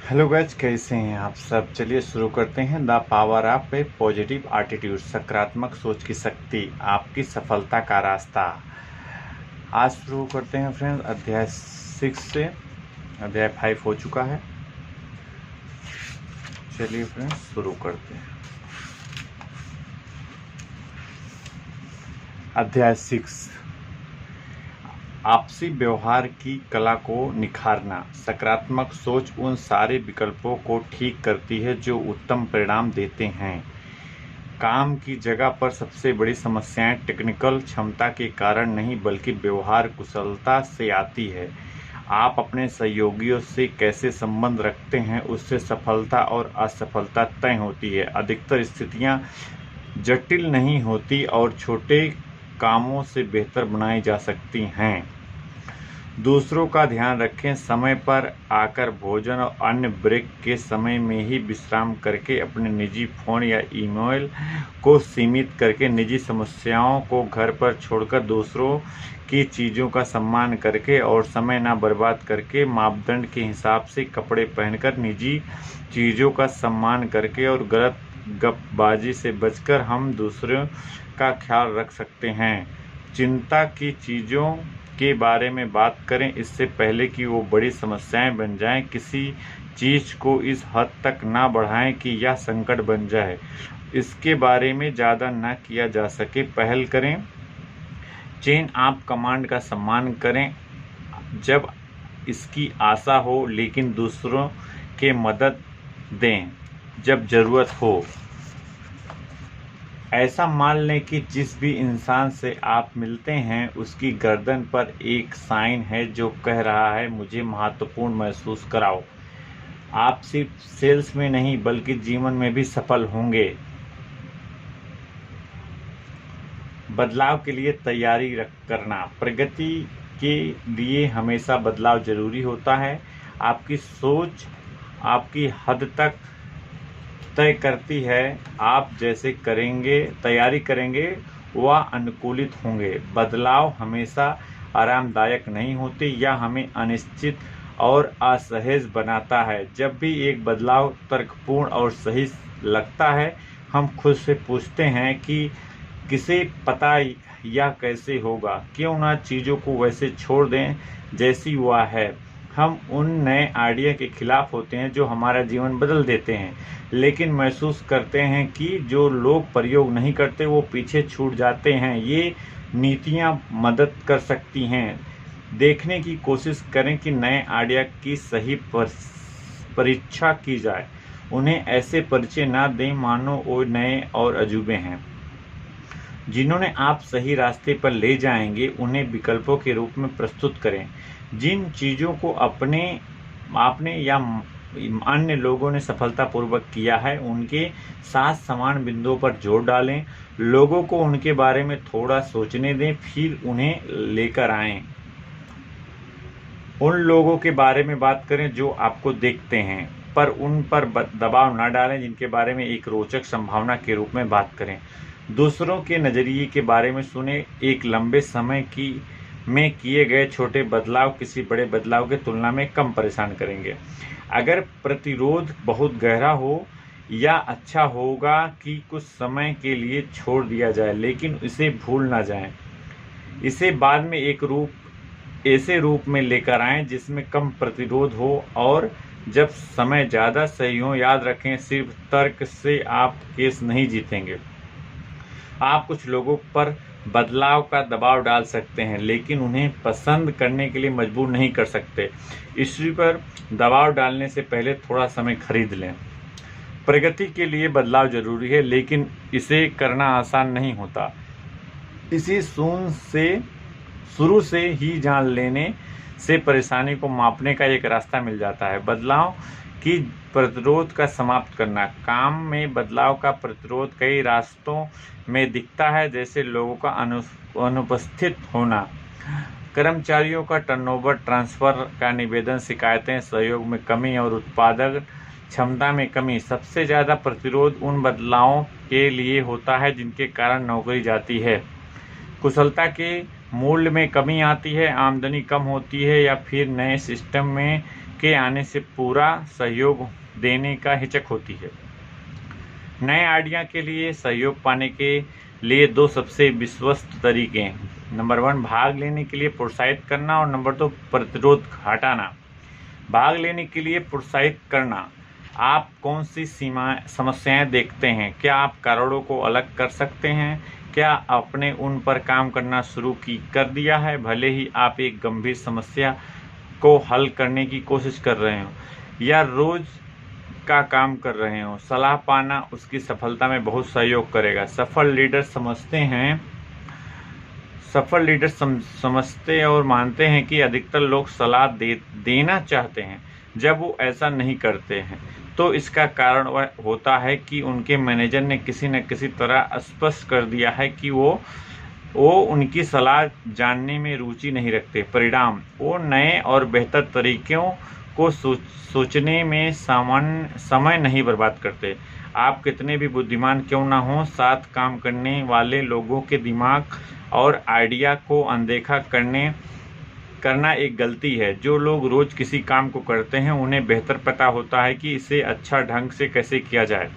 Hello guys, कैसे हैं आप सब। चलिए शुरू करते हैं। The power of A positive attitude, सकारात्मक सोच की शक्ति, आपकी सफलता का रास्ता। आज शुरू करते हैं फ्रेंड्स अध्याय 6 से। अध्याय 5 हो चुका है। चलिए फ्रेंड्स शुरू करते हैं। अध्याय 6, आपसी व्यवहार की कला को निखारना। सकारात्मक सोच उन सारे विकल्पों को ठीक करती है जो उत्तम परिणाम देते हैं। काम की जगह पर सबसे बड़ी समस्याएं टेक्निकल क्षमता के कारण नहीं बल्कि व्यवहार कुशलता से आती है। आप अपने सहयोगियों से कैसे संबंध रखते हैं उससे सफलता और असफलता तय होती है। अधिकतर स्थितियां जटिल नहीं होती और छोटे कामों से बेहतर बनाई जा सकती हैं। दूसरों का ध्यान रखें। समय पर आकर भोजन और अन्य ब्रेक के समय में ही विश्राम करके अपने निजी फ़ोन या ईमेल को सीमित करके निजी समस्याओं को घर पर छोड़कर दूसरों की चीज़ों का सम्मान करके और समय ना बर्बाद करके मापदंड के हिसाब से कपड़े पहनकर निजी चीज़ों का सम्मान करके और गलत गपबाजी से बचकर हम दूसरों का ख्याल रख सकते हैं। चिंता की चीज़ों के बारे में बात करें इससे पहले कि वो बड़ी समस्याएं बन जाएं। किसी चीज़ को इस हद तक ना बढ़ाएं कि यह संकट बन जाए। इसके बारे में ज़्यादा ना किया जा सके। पहल करें। चेन ऑफ कमांड का सम्मान करें जब इसकी आशा हो, लेकिन दूसरों के मदद दें जब ज़रूरत हो। ऐसा मान लें कि जिस भी इंसान से आप मिलते हैं उसकी गर्दन पर एक साइन है जो कह रहा है मुझे महत्वपूर्ण महसूस कराओ। आप सिर्फ सेल्स में नहीं बल्कि जीवन में भी सफल होंगे। बदलाव के लिए तैयारी करना। प्रगति के लिए हमेशा बदलाव जरूरी होता है। आपकी सोच आपकी हद तक तय करती है। आप जैसे तैयारी करेंगे वह अनुकूलित होंगे। बदलाव हमेशा आरामदायक नहीं होते या हमें अनिश्चित और असहज बनाता है। जब भी एक बदलाव तर्कपूर्ण और सही लगता है हम खुद से पूछते हैं कि किसे पता यह कैसे होगा। क्यों ना चीज़ों को वैसे छोड़ दें जैसी वह है। हम उन नए आइडिया के खिलाफ होते हैं जो हमारा जीवन बदल देते हैं, लेकिन महसूस करते हैं कि जो लोग प्रयोग नहीं करते वो पीछे छूट जाते हैं। ये नीतियाँ मदद कर सकती हैं। देखने की कोशिश करें कि नए आइडिया की सही परीक्षा की जाए। उन्हें ऐसे परिचय ना दें मानो वो नए और अजूबे हैं। जिन्होंने आप सही रास्ते पर ले जाएंगे उन्हें विकल्पों के रूप में प्रस्तुत करें। जिन चीज़ों को आपने या अन्य लोगों ने सफलतापूर्वक किया है उनके साथ समान बिंदुओं पर जोर डालें। लोगों को उनके बारे में थोड़ा सोचने दें, फिर उन्हें लेकर आएं। उन लोगों के बारे में बात करें जो आपको देखते हैं, पर उन पर दबाव न डालें। जिनके बारे में एक रोचक संभावना के रूप में बात करें। दूसरों के नज़रिए के बारे में सुने। एक लंबे समय में किए गए छोटे बदलाव किसी बड़े बदलाव की तुलना में कम परेशान करेंगे। अगर प्रतिरोध बहुत गहरा हो या अच्छा होगा कि कुछ समय के लिए छोड़ दिया जाए, लेकिन इसे भूल ना जाएं। इसे बाद में ऐसे रूप में लेकर आएं जिसमें कम प्रतिरोध हो और जब समय ज़्यादा सही हो। याद रखें, सिर्फ तर्क से आप केस नहीं जीतेंगे। आप कुछ लोगों पर बदलाव का दबाव डाल सकते हैं, लेकिन उन्हें पसंद करने के लिए मजबूर नहीं कर सकते। इसी पर दबाव डालने से पहले थोड़ा समय खरीद लें। प्रगति के लिए बदलाव जरूरी है, लेकिन इसे करना आसान नहीं होता। इसी शुरू से ही जान लेने से परेशानी को मापने का एक रास्ता मिल जाता है। बदलाव की प्रतिरोध का समाप्त करना। काम में बदलाव का प्रतिरोध कई रास्तों में दिखता है, जैसे लोगों का अनुपस्थित होना, कर्मचारियों का टर्नओवर, ट्रांसफर का निवेदन, शिकायतें, सहयोग में कमी और उत्पादक क्षमता में कमी। सबसे ज़्यादा प्रतिरोध उन बदलावों के लिए होता है जिनके कारण नौकरी जाती है, कुशलता के मूल्य में कमी आती है, आमदनी कम होती है या फिर नए सिस्टम में के आने से पूरा सहयोग देने का हिचक होती है। नए आइडिया के लिए सहयोग पाने के लिए दो सबसे विश्वस्त तरीके हैं। नंबर 1, भाग लेने के लिए प्रोत्साहित करना, और नंबर 2, प्रतिरोध हटाना। भाग लेने के लिए प्रोत्साहित करना, आप कौन सी समस्याएं देखते हैं? क्या आप कारणों को अलग कर सकते हैं? क्या आपने उन पर काम करना शुरू कर दिया है, भले ही आप एक गंभीर समस्या को हल करने की कोशिश कर रहे हो या रोज का काम कर रहे हो? सलाह पाना उसकी सफलता में बहुत सहयोग करेगा। सफल लीडर समझते और मानते हैं कि अधिकतर लोग सलाह देना चाहते हैं। जब वो ऐसा नहीं करते हैं तो इसका कारण वह होता है कि उनके मैनेजर ने किसी न किसी तरह स्पष्ट कर दिया है कि वो उनकी सलाह जानने में रुचि नहीं रखते। परिणाम, वो नए और बेहतर तरीकों को सोचने में समय नहीं बर्बाद करते। आप कितने भी बुद्धिमान क्यों ना हो, साथ काम करने वाले लोगों के दिमाग और आइडिया को अनदेखा करना एक गलती है। जो लोग रोज किसी काम को करते हैं उन्हें बेहतर पता होता है कि इसे अच्छा ढंग से कैसे किया जाए।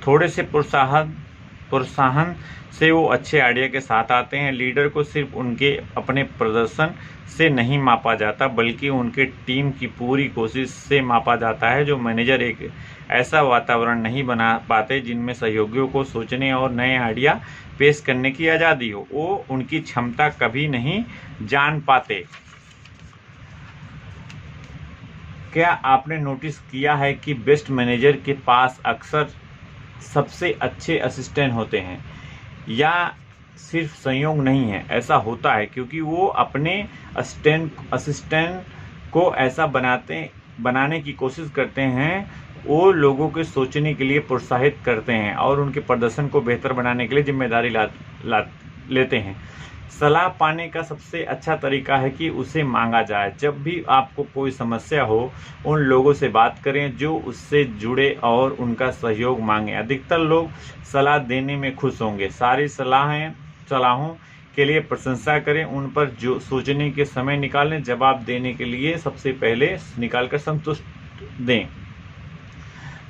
थोड़े से प्रोत्साहन से वो अच्छे आइडिया के साथ आते हैं। लीडर को सिर्फ उनके अपने प्रदर्शन से नहीं मापा जाता, बल्कि उनके टीम की पूरी कोशिश से मापा जाता है। जो मैनेजर एक ऐसा वातावरण नहीं बना पाते जिनमें सहयोगियों को सोचने और नए आइडिया पेश करने की आज़ादी हो, वो उनकी क्षमता कभी नहीं जान पाते। क्या आपने नोटिस किया है कि बेस्ट मैनेजर के पास अक्सर सबसे अच्छे असिस्टेंट होते हैं? या सिर्फ संयोग नहीं है, ऐसा होता है क्योंकि वो अपने असिस्टेंट को ऐसा बनाने की कोशिश करते हैं। वो लोगों के सोचने के लिए प्रोत्साहित करते हैं और उनके प्रदर्शन को बेहतर बनाने के लिए जिम्मेदारी लेते हैं। सलाह पाने का सबसे अच्छा तरीका है कि उसे मांगा जाए। जब भी आपको कोई समस्या हो, उन लोगों से बात करें जो उससे जुड़े और उनका सहयोग मांगें। अधिकतर लोग सलाह देने में खुश होंगे। सारी सलाहों के लिए प्रशंसा करें, उन पर जो सोचने के समय निकालें। जवाब देने के लिए सबसे पहले निकालकर संतुष्ट दें।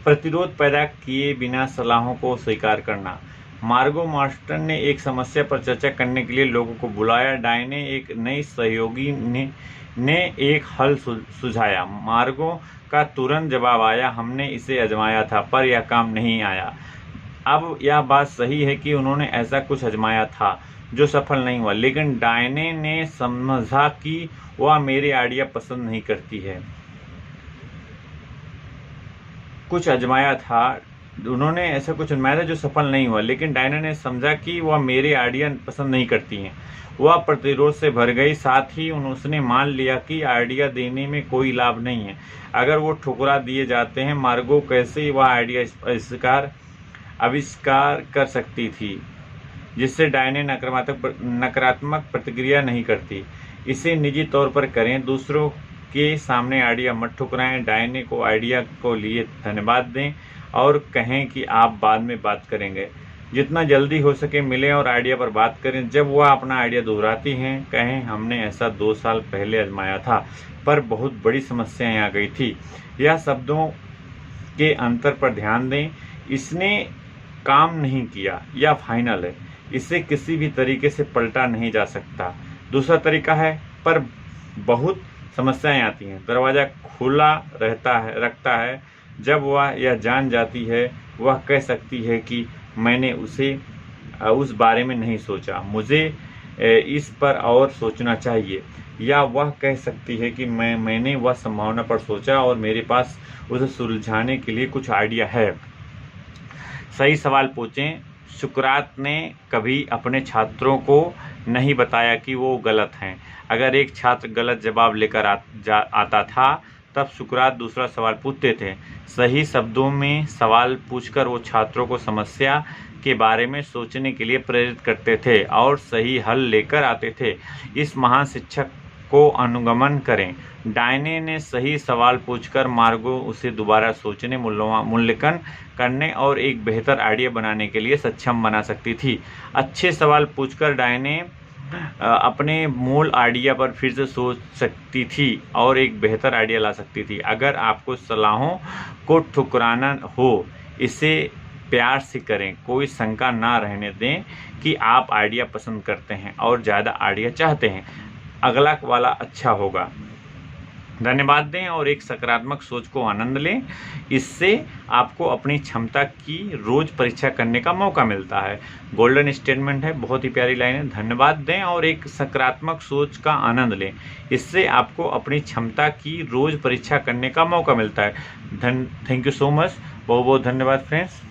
प्रतिरोध पैदा किए बिना सलाहों को स्वीकार करना। मार्गो मास्टर ने एक समस्या पर चर्चा करने के लिए लोगों को बुलाया। डायने, एक नई सहयोगी ने एक हल सुझाया। मार्गो का तुरंत जवाब आया, हमने इसे आजमाया था पर यह काम नहीं आया। अब यह बात सही है कि उन्होंने ऐसा कुछ आजमाया था जो सफल नहीं हुआ, लेकिन डायने ने समझा कि वह मेरे आइडिया पसंद नहीं करती है। उन्होंने ऐसा कुछ आजमाया था जो सफल नहीं हुआ, लेकिन डायना ने समझा कि वह मेरे आइडिया पसंद नहीं करती हैं। वह प्रतिरोध से भर गई। साथ ही उसने मान लिया कि आइडिया देने में कोई लाभ नहीं है अगर वो ठुकरा दिए जाते हैं। मार्गो कैसे वह आइडिया आविष्कार कर सकती थी जिससे डायने नकारात्मक प्रतिक्रिया नहीं करती। इसे निजी तौर पर करें, दूसरों के सामने आइडिया मत ठुकराएं। डायने को आइडिया को लिए धन्यवाद दें और कहें कि आप बाद में बात करेंगे। जितना जल्दी हो सके मिलें और आइडिया पर बात करें। जब वह अपना आइडिया दोहराती हैं, कहें हमने ऐसा 2 साल पहले आजमाया था पर बहुत बड़ी समस्याएं आ गई थी। यह शब्दों के अंतर पर ध्यान दें। इसने काम नहीं किया या फाइनल है, इसे किसी भी तरीके से पलटा नहीं जा सकता। दूसरा तरीका है, पर बहुत समस्याएं आती हैं। दरवाज़ा खुला रखता है। जब वह यह जान जाती है, वह कह सकती है कि मैंने उस बारे में नहीं सोचा, मुझे इस पर और सोचना चाहिए। या वह कह सकती है कि मैंने वह संभावना पर सोचा और मेरे पास उसे सुलझाने के लिए कुछ आइडिया है। सही सवाल पूछें। सुकरात ने कभी अपने छात्रों को नहीं बताया कि वो गलत हैं। अगर एक छात्र गलत जवाब लेकर आता था तब सुकरात दूसरा सवाल पूछते थे। सही शब्दों में सवाल पूछकर वो छात्रों को समस्या के बारे में सोचने के लिए प्रेरित करते थे और सही हल लेकर आते थे। इस महान शिक्षक को अनुगमन करें। डायने ने सही सवाल पूछकर मार्गो उसे दोबारा सोचने, मूल्यांकन करने और एक बेहतर आइडिया बनाने के लिए सक्षम बना सकती थी। अच्छे सवाल पूछकर डायने अपने मूल आइडिया पर फिर से सोच सकती थी और एक बेहतर आइडिया ला सकती थी। अगर आपको सलाहों को ठुकराना हो, इसे प्यार से करें। कोई शंका ना रहने दें कि आप आइडिया पसंद करते हैं और ज़्यादा आइडिया चाहते हैं। अगला वाला अच्छा होगा। धन्यवाद दें और एक सकारात्मक सोच को आनंद लें। इससे आपको अपनी क्षमता की रोज परीक्षा करने का मौका मिलता है। गोल्डन स्टेटमेंट है, बहुत ही प्यारी लाइन है। धन्यवाद दें और एक सकारात्मक सोच का आनंद लें। इससे आपको अपनी क्षमता की रोज परीक्षा करने का मौका मिलता है। Thank you so much. बहुत बहुत धन्यवाद फ्रेंड्स।